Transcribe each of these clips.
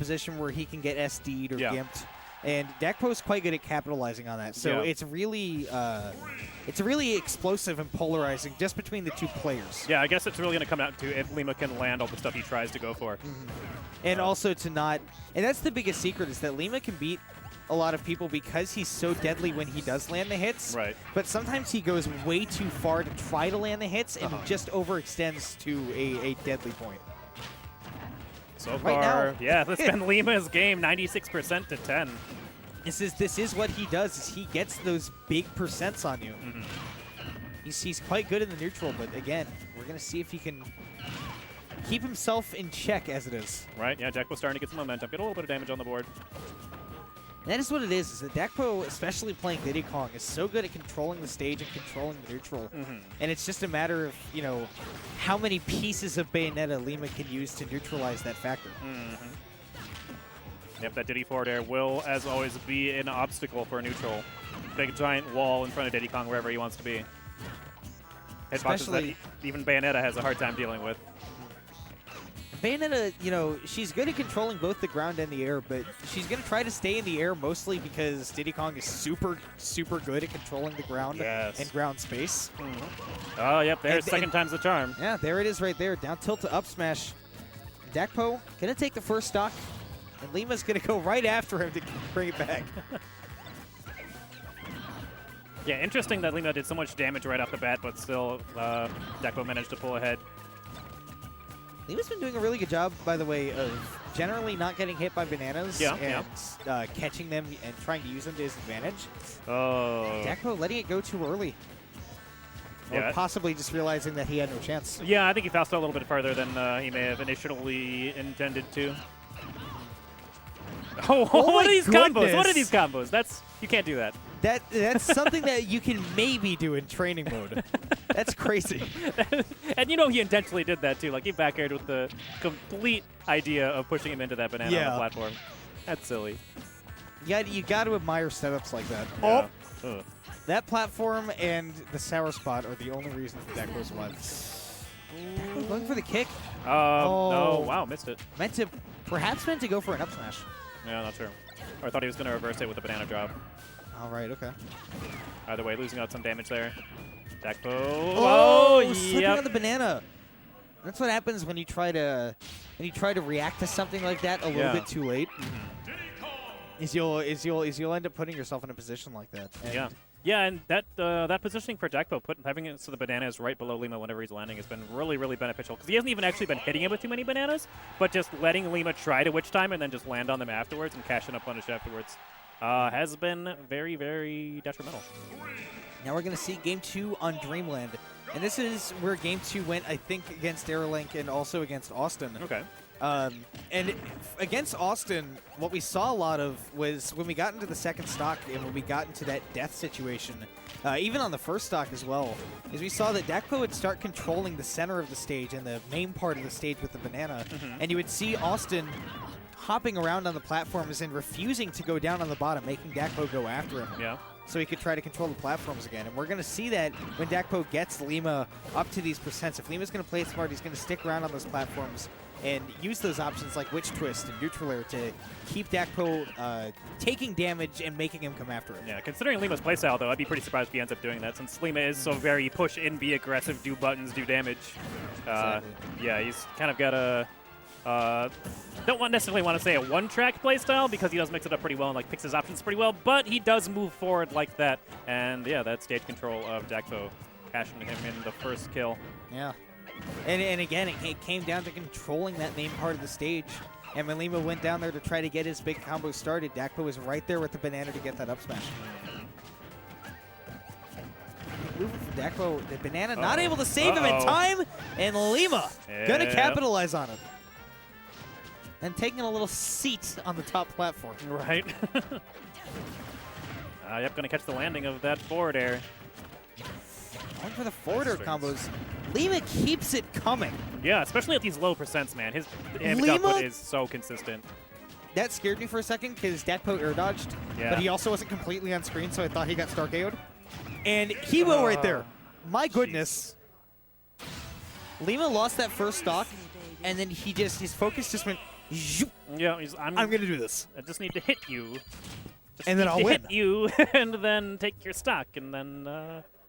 position where he can get SD'd or Yeah. gimped. And Dakpo is quite good at capitalizing on that. So it's really explosive and polarizing just between the two players. Yeah, I guess it's really going to come down to if Lima can land all the stuff he tries to go for. And also to not, and that's the biggest secret, is that Lima can beat a lot of people because he's so deadly when he does land the hits. Right. But sometimes he goes way too far to try to land the hits and just overextends to a deadly point. So Right far, now. yeah, that's been Lima's game, 96% to 10. This is what he does, is he gets those big percents on you. He's quite good in the neutral, but again, we're going to see if he can keep himself in check as it is. Right, yeah, Dakpo's starting to get some momentum, get a little bit of damage on the board. And that is what it is that Dakpo, especially playing Diddy Kong, is so good at controlling the stage and controlling the neutral. And it's just a matter of, you know, how many pieces of Bayonetta Lima can use to neutralize that factor. Yep, that Diddy forward air will, as always, be an obstacle for a neutral. Big giant wall in front of Diddy Kong wherever he wants to be. Hitboxes that even Bayonetta has a hard time dealing with. Bayonetta, you know, she's good at controlling both the ground and the air, but she's going to try to stay in the air mostly because Diddy Kong is super, super good at controlling the ground and ground space. Oh, yep, there's second time's the charm. Yeah, there it is right there. Down tilt to up smash. Dakpo going to take the first stock, and Lima's going to go right after him to bring it back. Yeah, interesting that Lima did so much damage right off the bat, but still Dakpo managed to pull ahead. Lima's been doing a really good job, by the way, of generally not getting hit by bananas and catching them and trying to use them to his advantage. Oh. Dakpo letting it go too early. Or possibly just realizing that he had no chance. Yeah, I think he fast out a little bit further than he may have initially intended to. Oh, what are these combos? What are these combos? You can't do that. That's something that you can maybe do in training mode. That's crazy. And you know he intentionally did that too. Like he back aired with the complete idea of pushing him into that banana on the platform. That's silly. You got to admire setups like that. Yeah. Oh, that platform and the sour spot are the only reasons that goes alive. Going for the kick. No, wow, missed it. Perhaps meant to go for an up smash. Yeah, not sure. Or I thought he was going to reverse it with a banana drop. All right, okay. Either way, losing out some damage there. Dakpo. Slipping on the banana. That's what happens when you try to react to something like that a little bit too late. Is you'll end up putting yourself in a position like that. And yeah, and that positioning for Dakpo, having it so the banana is right below Lima whenever he's landing, has been really, really beneficial because he hasn't even actually been hitting him with too many bananas, but just letting Lima try to witch time and then just land on them afterwards and cash in a punish afterwards. Has been very, very detrimental. Now we're going to see Game 2 on Dreamland. And this is where Game 2 went, I think, against Aerolink and also against Austin. Okay. And against Austin, what we saw a lot of was when we got into the second stock and when we got into that death situation, even on the first stock as well, is we saw that Dakpo would start controlling the center of the stage and the main part of the stage with the banana. And you would see Austin hopping around on the platforms and refusing to go down on the bottom, making Dakpo go after him. Yeah. So he could try to control the platforms again. And we're going to see that when Dakpo gets Lima up to these percents. If Lima's going to play it smart, he's going to stick around on those platforms and use those options like Witch Twist and Neutral Air to keep Dakpo taking damage and making him come after him. Yeah, considering Lima's playstyle, though, I'd be pretty surprised if he ends up doing that, since Lima is so very push in, be aggressive, do buttons, do damage. Exactly. Yeah, he's kind of got a... don't necessarily want to say a one-track playstyle because he does mix it up pretty well and like picks his options pretty well, but he does move forward like that. And yeah, that stage control of Dakpo cashing him in the first kill. Yeah. And again, it came down to controlling that main part of the stage. And when Lima went down there to try to get his big combo started, Dakpo was right there with the banana to get that up smash. Moving from Dakpo, the banana not able to save him in time, and Lima gonna capitalize on it. And taking a little seat on the top platform. Right. Yep, gonna catch the landing of that forward air. Going for the forward air combos. Lima keeps it coming. Yeah, especially at these low percents, man. His damage output is so consistent. That scared me for a second because Dakpo air dodged, but he also wasn't completely on screen, so I thought he got star KO'd. And he will right there. My goodness. Lima lost that first stock, and then his focus just went zoop, Yeah, I'm going to do this. I just need to hit you. And then I'll win. Hit you, and then take your stock, and then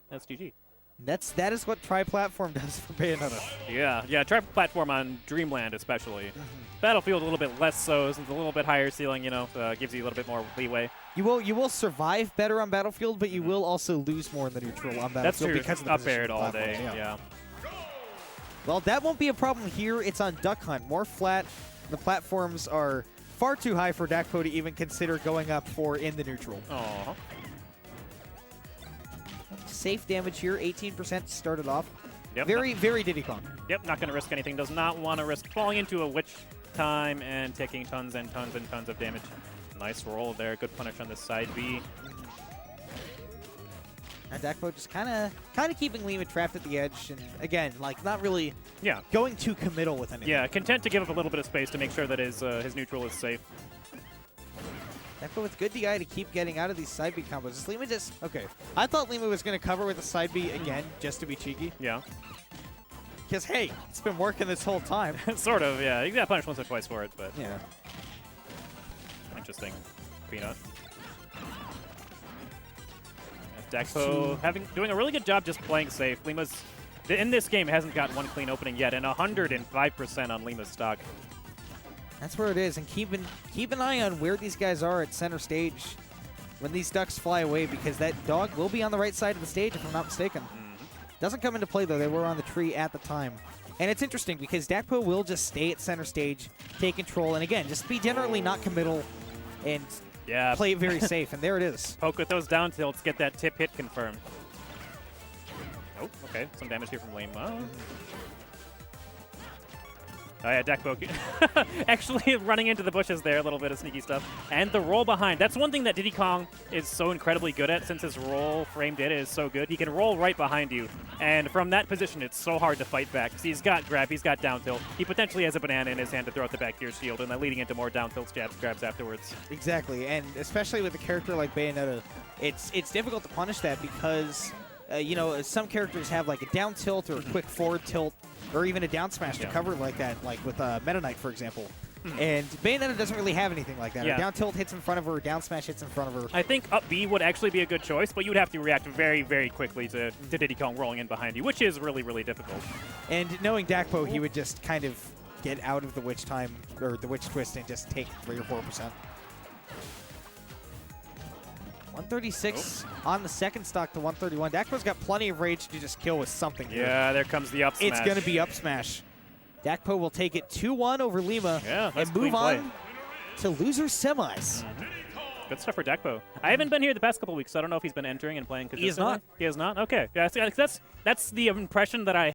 that's GG. That is what tri-platform does for Bayonetta. Yeah, tri-platform on Dreamland especially. Battlefield a little bit less so, since a little bit higher ceiling, gives you a little bit more leeway. You will survive better on Battlefield, but you will also lose more in the neutral on Battlefield. That's true. Because of the up aired all platform. day. Yeah. Well, that won't be a problem here. It's on Duck Hunt. More flat. The platforms are far too high for Dakpo to even consider going up for in the neutral. Aww. Safe damage here, 18% started off. Yep, very Diddy Kong. Yep, not going to risk anything. Does not want to risk falling into a witch time and taking tons and tons and tons of damage. Nice roll there. Good punish on this side B. And Dakpo just kind of keeping Lima trapped at the edge, and again, like not really going too committal with anything. Yeah, content to give up a little bit of space to make sure that his neutral is safe. Dakpo with good DI to keep getting out of these side B combos. Is Lima just okay? I thought Lima was going to cover with a side B again, just to be cheeky. Yeah. Because hey, it's been working this whole time. Sort of, yeah. You got punished once or twice for it, but yeah. Interesting. Peanut. Dakpo doing a really good job just playing safe. Lima's in this game hasn't got one clean opening yet, and 105% on Lima's stock. That's where it is, and keep an eye on where these guys are at center stage when these ducks fly away, because that dog will be on the right side of the stage if I'm not mistaken. Doesn't come into play though; they were on the tree at the time. And it's interesting because Dakpo will just stay at center stage, take control, and again, just be generally not committal and play it very safe. And there it is. Poke with those down tilts, get that tip hit confirmed. Oh, okay. Some damage here from Lima. Oh yeah, Dakpo actually running into the bushes there, a little bit of sneaky stuff. And the roll behind. That's one thing that Diddy Kong is so incredibly good at, since his roll frame data is so good. He can roll right behind you. And from that position, it's so hard to fight back, because he's got grab, he's got down tilt. He potentially has a banana in his hand to throw out the back tier shield, and then leading into more down tilts, jabs, grabs afterwards. Exactly, and especially with a character like Bayonetta, it's difficult to punish that because, some characters have like a down tilt or a quick forward tilt, or even a down smash to cover like that, like with Meta Knight, for example. And Bayonetta doesn't really have anything like that. A down tilt hits in front of her, down smash hits in front of her. I think up B would actually be a good choice, but you would have to react very, very quickly to Diddy Kong rolling in behind you, which is really, really difficult. And knowing Dakpo, he would just kind of get out of the witch time, or the witch twist, and just take 3 or 4%. 136 on the second stock to 131. Dakpo's got plenty of rage to just kill with something here. Yeah, there comes the up smash. It's going to be up smash. Dakpo will take it 2-1 over Lima and move on to loser semis. Good stuff for Dakpo. I haven't been here the past couple weeks, so I don't know if he's been entering and playing consistently. He is not. He is not? Okay. Yeah, that's the impression that I